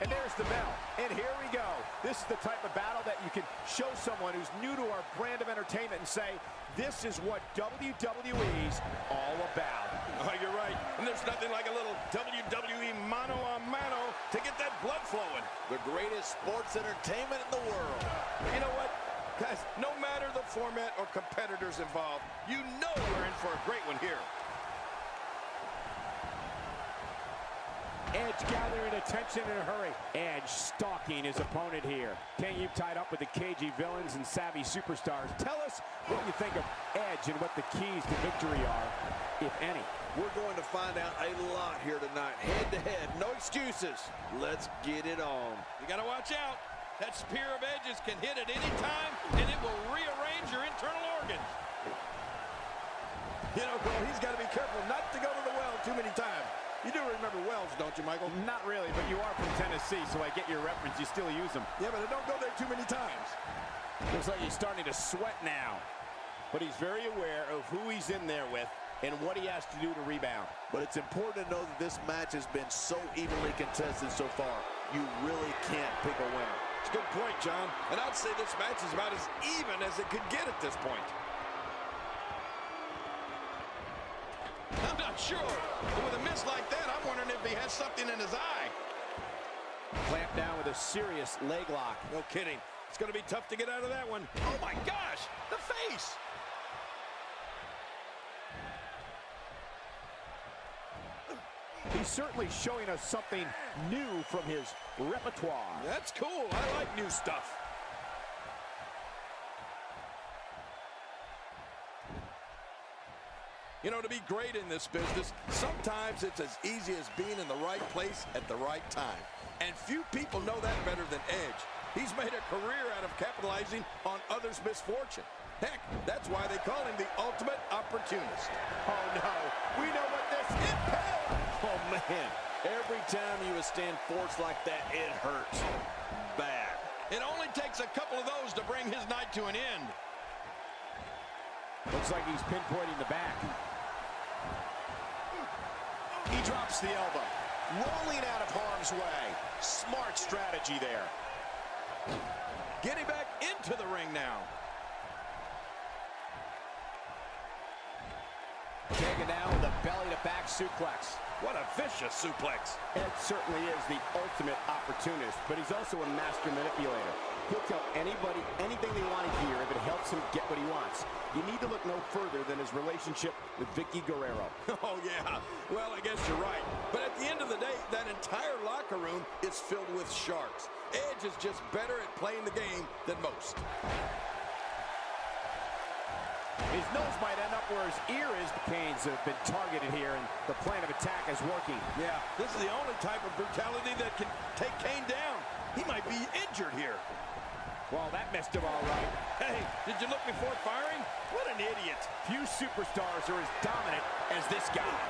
And there's the bell. And here we go. This is the type of battle that you can show someone who's new to our brand of entertainment and say, this is what WWE's all about. Oh, you're right. And there's nothing like a little WWE mano a mano to get that blood flowing. The greatest sports entertainment in the world. You know what? Guys, no matter the format or competitors involved, you know we're in for a great one here. Edge gathering attention in a hurry. Edge stalking his opponent here. King, you've tied up with the cagey villains and savvy superstars. Tell us what you think of Edge and what the keys to victory are, if any. We're going to find out a lot here tonight. Head to head, no excuses. Let's get it on. You got to watch out. That spear of Edge's can hit at any time, and it will rearrange your internal organs. You know, Cole, he's got to be careful not to go to the well too many times. You do remember wells, don't you, Michael? Not really, but you are from Tennessee, so I get your reference. You still use them. Yeah, but I don't go there too many times. Looks like he's starting to sweat now. But he's very aware of who he's in there with and what he has to do to rebound. But it's important to know that this match has been so evenly contested so far. You really can't pick a winner. It's a good point, John. And I'd say this match is about as even as it could get at this point. I'm not sure, but with a miss like that, I'm wondering if he has something in his eye. Clamped down with a serious leg lock. No kidding. It's going to be tough to get out of that one. Oh, my gosh, the face. He's certainly showing us something new from his repertoire. That's cool. I like new stuff. You know, to be great in this business, sometimes it's as easy as being in the right place at the right time. And few people know that better than Edge. He's made a career out of capitalizing on others' misfortune. Heck, that's why they call him the ultimate opportunist. Oh, no. We know what this impale. Oh, man. Every time you withstand force like that, it hurts. Bad. It only takes a couple of those to bring his night to an end. Looks like he's pinpointing the back. He drops the elbow. Rolling out of harm's way. Smart strategy there. Getting back into the ring now. Taken down with a belly-to-back suplex. What a vicious suplex. Ed certainly is the ultimate opportunist, but he's also a master manipulator. He'll tell anybody anything they want to hear if it helps him get what he wants. You need to look no further than his relationship with Vicky Guerrero. Oh, yeah. Well, I guess you're right. But at the end of the day, that entire locker room is filled with sharks. Edge is just better at playing the game than most. His nose might end up where his ear is. The Canes have been targeted here, and the plan of attack is working. Yeah, this is the only type of brutality that can take Kane down. He might be injured here. Well, that missed him all right. Hey, did you look before firing? What an idiot. Few superstars are as dominant as this guy.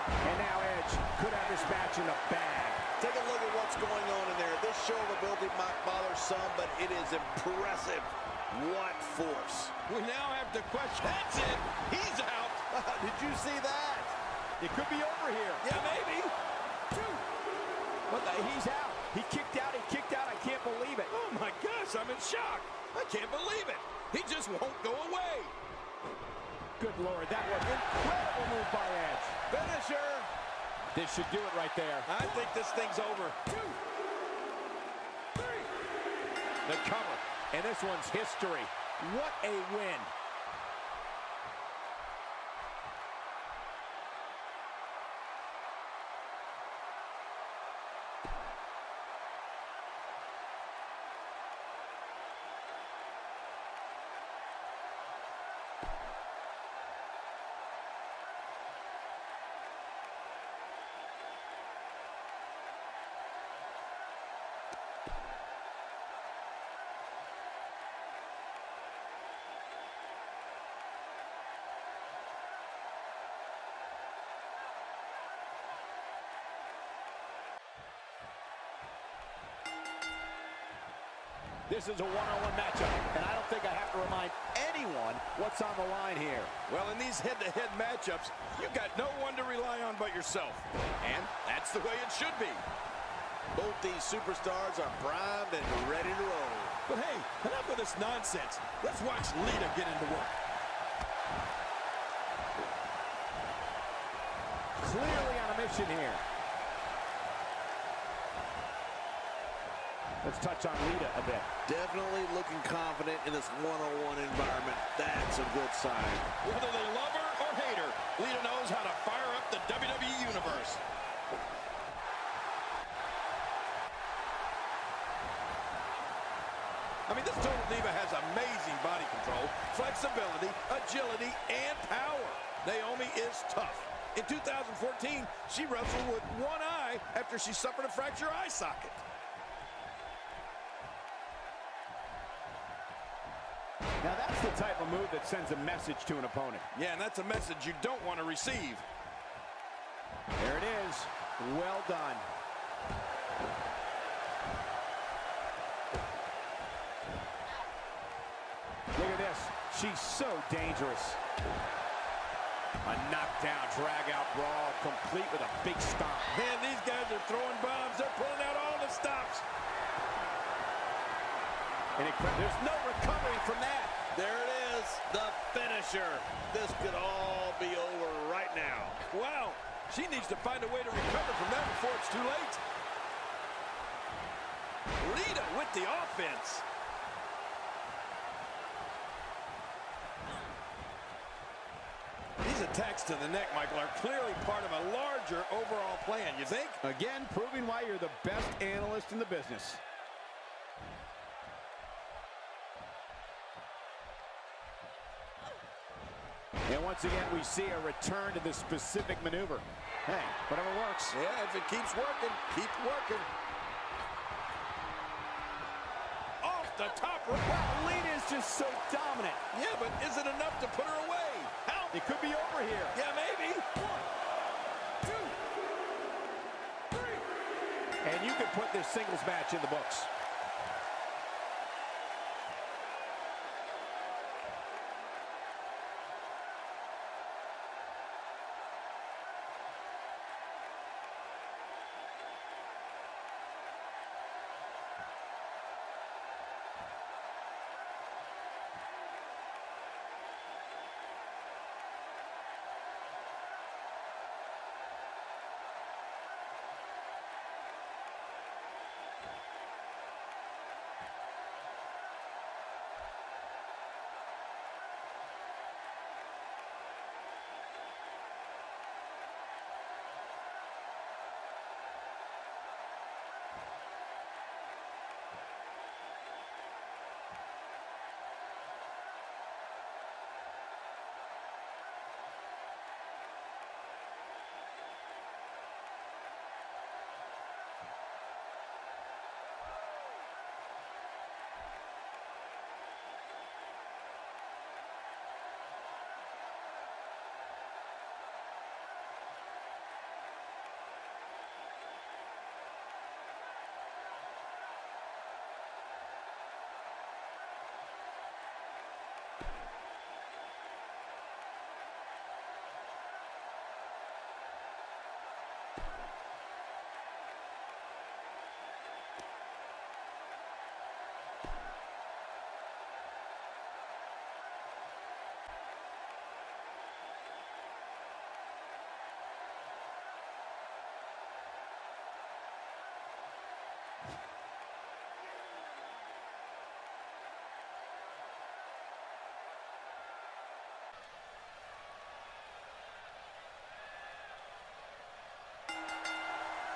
And now Edge could have this match in the bag. Take a look at what's going on in there. This show of ability might bother some, but it is impressive. What force. We now have to question. That's it. He's out. Did you see that? It could be over here. Yeah, maybe. He's out. He kicked out. He kicked out. I can't believe it. Oh, my gosh. I'm in shock. I can't believe it. He just won't go away. Good Lord. That was an incredible move by Edge. Finisher. This should do it right there. I think this thing's over. 2, 3. The cover. And this one's history. What a win. This is a one-on-one matchup, and I don't think I have to remind anyone what's on the line here. Well, in these head-to-head matchups, you've got no one to rely on but yourself. And that's the way it should be. Both these superstars are primed and ready to roll. But hey, enough of this nonsense. Let's watch Lita get into work. Clearly on a mission here. Let's touch on Lita a bit. Definitely looking confident in this one-on-one environment. That's a good sign. Whether they love her or hate her, Lita knows how to fire up the WWE Universe. I mean, this total diva has amazing body control, flexibility, agility, and power. Naomi is tough. In 2014, she wrestled with one eye after she suffered a fractured eye socket. Now that's the type of move that sends a message to an opponent. Yeah, and that's a message you don't want to receive. There it is. Well done. Look at this. She's so dangerous. A knockdown, drag-out brawl, complete with a big stomp. Man, these guys are throwing bombs. They're pulling out all the stops. And there's no recovering from that. There it is, the finisher. This could all be over right now. Wow, she needs to find a way to recover from that before it's too late. Lita with the offense. These attacks to the neck, Michael, are clearly part of a larger overall plan, you think? Again, proving why you're the best analyst in the business. And once again, we see a return to this specific maneuver. Hey, whatever works. Yeah, if it keeps working, keep working. Off the top rope. Wow, Lita is just so dominant. Yeah, but is it enough to put her away? How? It could be over here. Yeah, maybe. 1, 2, 3. And you can put this singles match in the books.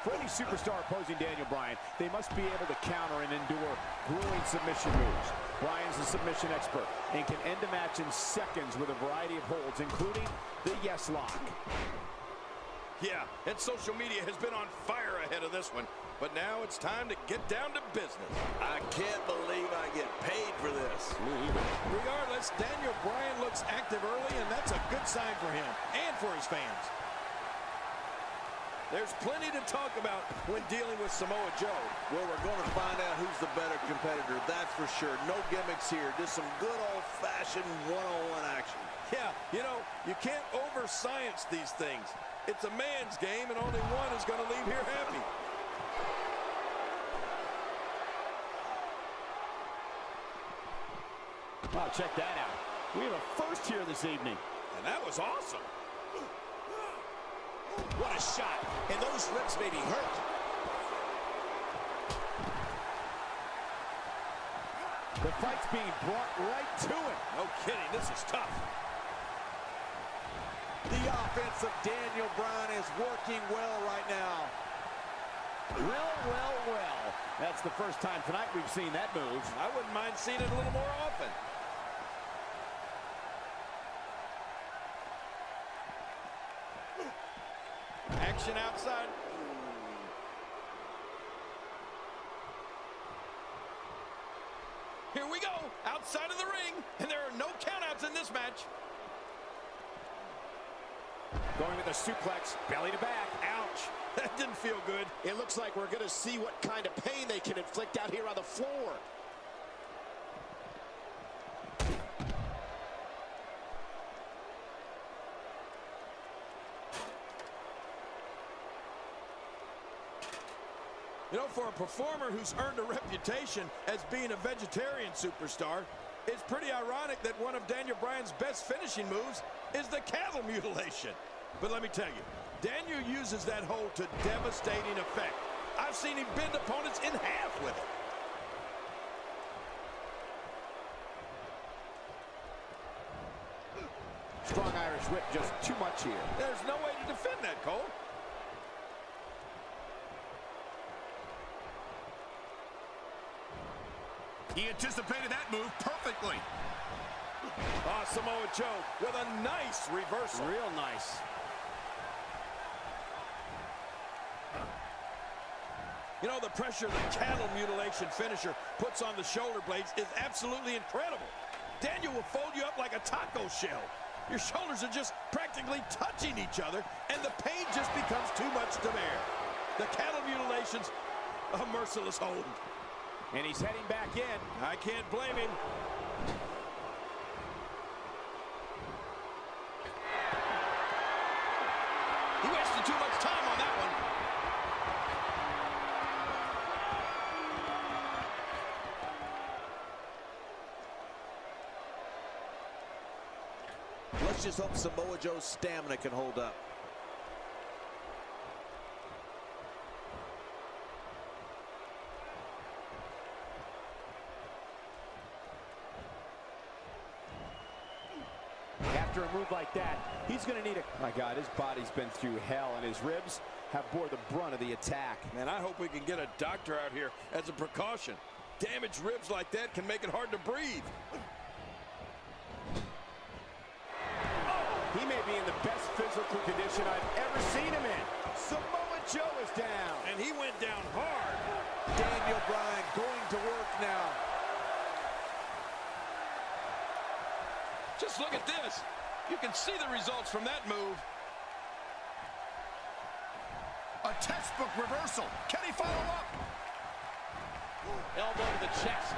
For any superstar opposing Daniel Bryan, they must be able to counter and endure grueling submission moves. Bryan's a submission expert and can end a match in seconds with a variety of holds, including the yes lock. Yeah, and social media has been on fire ahead of this one. But now it's time to get down to business. I can't believe I get paid for this. Regardless, Daniel Bryan looks active early, and that's a good sign for him and for his fans. There's plenty to talk about when dealing with Samoa Joe. Well, we're going to find out who's the better competitor, that's for sure. No gimmicks here, just some good old-fashioned one-on-one action. Yeah, you know, you can't over-science these things. It's a man's game, and only one is going to leave here happy. Oh, check that out. We have a first here this evening. And that was awesome. What a shot. And those ribs may be hurt. The fight's being brought right to it. No kidding, this is tough. The offense of Daniel Bryan is working well right now. Well. That's the first time tonight we've seen that move. I wouldn't mind seeing it a little more often. Action outside. Here we go, outside of the ring, and there are no countouts in this match. Going with a suplex, belly to back. Ouch. That didn't feel good. It looks like we're going to see what kind of pain they can inflict out here on the floor. You know, for a performer who's earned a reputation as being a vegetarian superstar, it's pretty ironic that one of Daniel Bryan's best finishing moves is the cattle mutilation. But let me tell you, Daniel uses that hold to devastating effect. I've seen him bend opponents in half with it. Strong Irish whip, just too much here. There's no way to defend that, Cole. He anticipated that move perfectly. Oh, Samoa Joe with a nice reversal. Real nice. You know, the pressure the cattle mutilation finisher puts on the shoulder blades is absolutely incredible. Daniel will fold you up like a taco shell. Your shoulders are just practically touching each other, and the pain just becomes too much to bear. The cattle mutilation's a merciless hold. And he's heading back in. I can't blame him. He wasted too much time on that one. Let's just hope Samoa Joe's stamina can hold up. After a move like that, he's going to need a... My God, his body's been through hell, and his ribs have bore the brunt of the attack. Man, I hope we can get a doctor out here as a precaution. Damaged ribs like that can make it hard to breathe. He may be in the best physical condition I've ever seen him in. Samoa Joe is down. And he went down hard. Daniel Bryan going to work now. Just look at this. You can see the results from that move. A textbook reversal. Can he follow up? Elbow to the chest.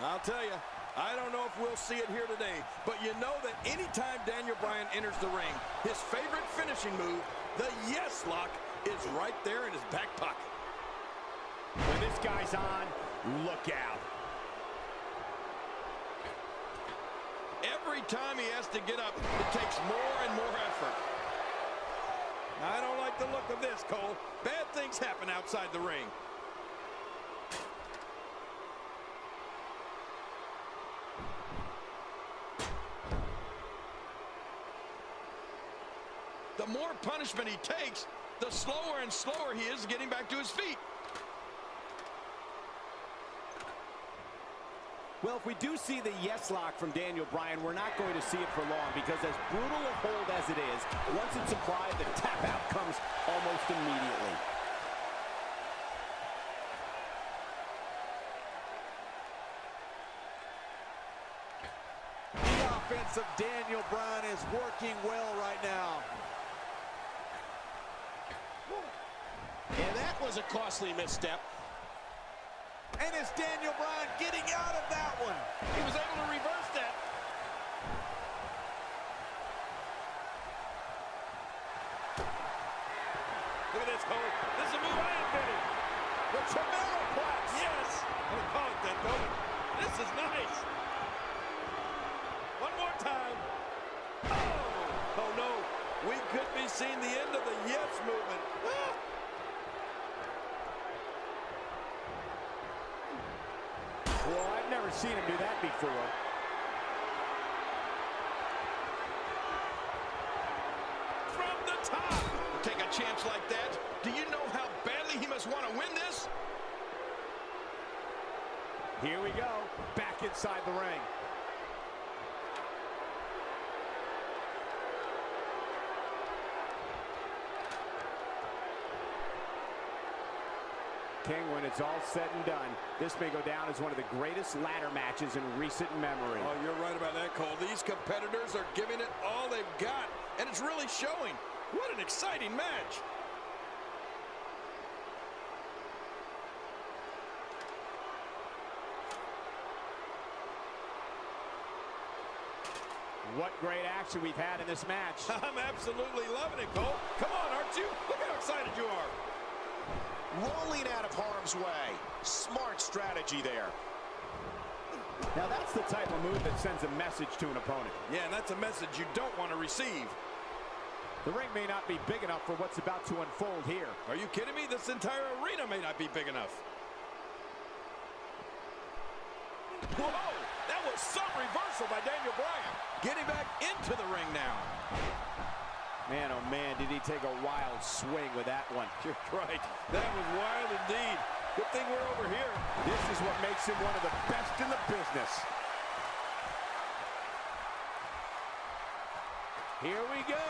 I'll tell you, I don't know if we'll see it here today, but you know that anytime Daniel Bryan enters the ring, his favorite finishing move, the yes lock, is right there in his back pocket. When this guy's on, look out. Every time he has to get up, it takes more and more effort. I don't like the look of this, Cole. Bad things happen outside the ring. The more punishment he takes, the slower and slower he is getting back to his feet. Well, if we do see the yes lock from Daniel Bryan, we're not going to see it for long, because as brutal a hold as it is, once it's applied, the tap out comes almost immediately. The offense of Daniel Bryan is working well right now. And that was a costly misstep. And it's Daniel Bryan getting out of that one. He was able to reverse that. Look at this, Cole. This is a move I invented. The Tremendoplex. Yes. I'll call it that, Cole. This is nice. One more time. Oh. Oh, no. We could be seeing the end of the yes movement. Ah. Well, I've never seen him do that before. From the top. Take a chance like that. Do you know how badly he must want to win this? Here we go. Back inside the ring. King, when it's all said and done, this may go down as one of the greatest ladder matches in recent memory. Oh, you're right about that, Cole. These competitors are giving it all they've got, and it's really showing. What an exciting match. What great action we've had in this match. I'm absolutely loving it, Cole. Come on, aren't you? Look how excited you are. Rolling out of harm's way. Smart strategy there. Now that's the type of move that sends a message to an opponent. Yeah, and that's a message you don't want to receive. The ring may not be big enough for what's about to unfold here. Are you kidding me? This entire arena may not be big enough. Whoa! That was some reversal by Daniel Bryan. Getting back into the ring now. Man, oh man, did he take a wild swing with that one. You're right. That was wild indeed. Good thing we're over here. This is what makes him one of the best in the business. Here we go.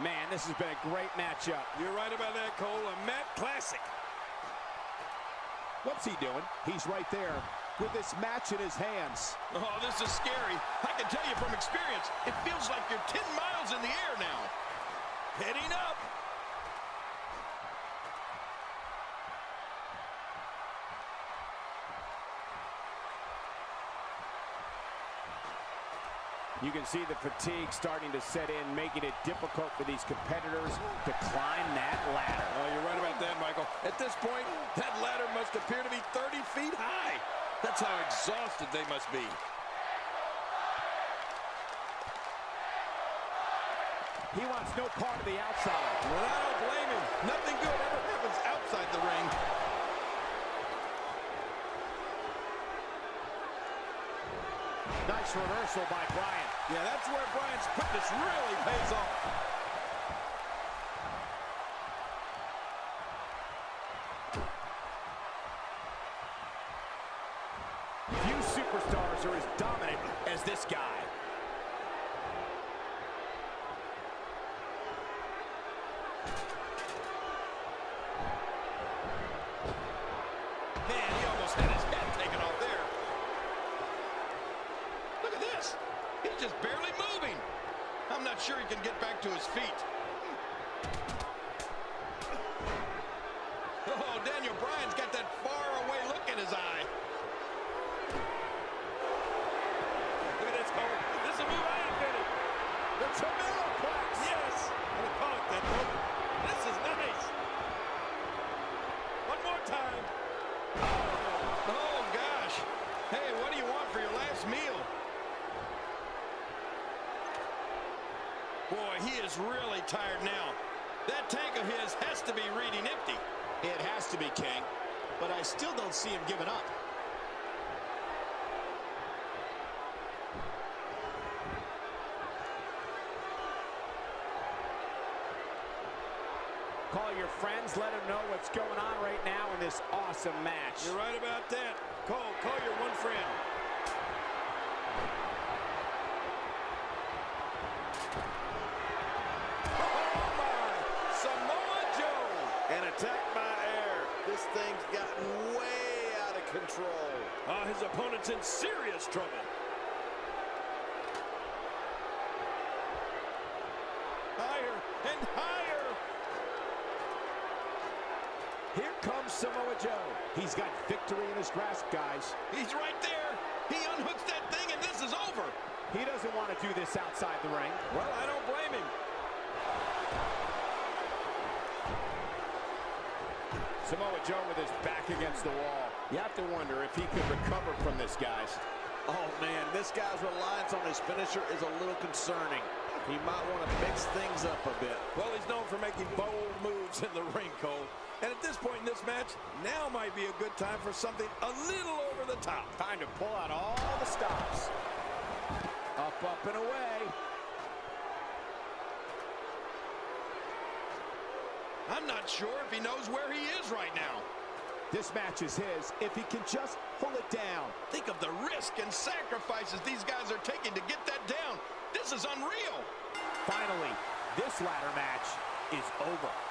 Man, this has been a great matchup. You're right about that, Cole. A Matt classic. What's he doing? He's right there with this match in his hands. Oh, this is scary. I can tell you from experience, it feels like you're 10 miles in the air now. Heading up. You can see the fatigue starting to set in, making it difficult for these competitors to climb that ladder. Oh, you're right about that, Michael. At this point, that ladder must appear to be 30 feet high. That's how exhausted they must be. He wants no part of the outside. Well, I don't blame him. Nothing good ever happens outside the ring. Nice reversal by Bryan. Yeah, that's where Bryan's quickness really pays off. Few superstars are as dominant as this guy. Man, he almost had his head taken off there. Look at this. He's just barely moving. I'm not sure he can get back to his feet. Oh, Daniel Bryan's got that faraway look in his eye. Look at this, Cole. This is a move I invented. The Tremendoplex. Yes. I'm going to call it that, Cole. This is nice. One more time. Oh, gosh. Hey, what do you want for your last meal? Boy, he is really tired now. That tank of his has to be reading empty. It has to be, King. But I still don't see him giving up. Call your friends, let them know what's going on right now in this awesome match. You're right about that. Cole, call your one friend. Oh, my. Samoa Joe. An attack by air. This thing's gotten way out of control. His opponent's in serious trouble. Higher and higher. Here comes Samoa Joe. He's got victory in his grasp, guys. He's right there. He unhooks that thing, and this this is over. He doesn't want to do this outside the ring. Well, I don't blame him. Samoa Joe with his back against the wall. You have to wonder if he could recover from this, guys. Oh, man, this guy's reliance on his finisher is a little concerning. He might want to mix things up a bit. Well, he's known for making bold moves in the ring, Cole. And at this point in this match, now might be a good time for something a little over the top. Time to pull out all the stops. Up, up, and away. I'm not sure if he knows where he is right now. This match is his if he can just pull it down. Think of the risk and sacrifices these guys are taking to get that down. This is unreal. Finally, this ladder match is over.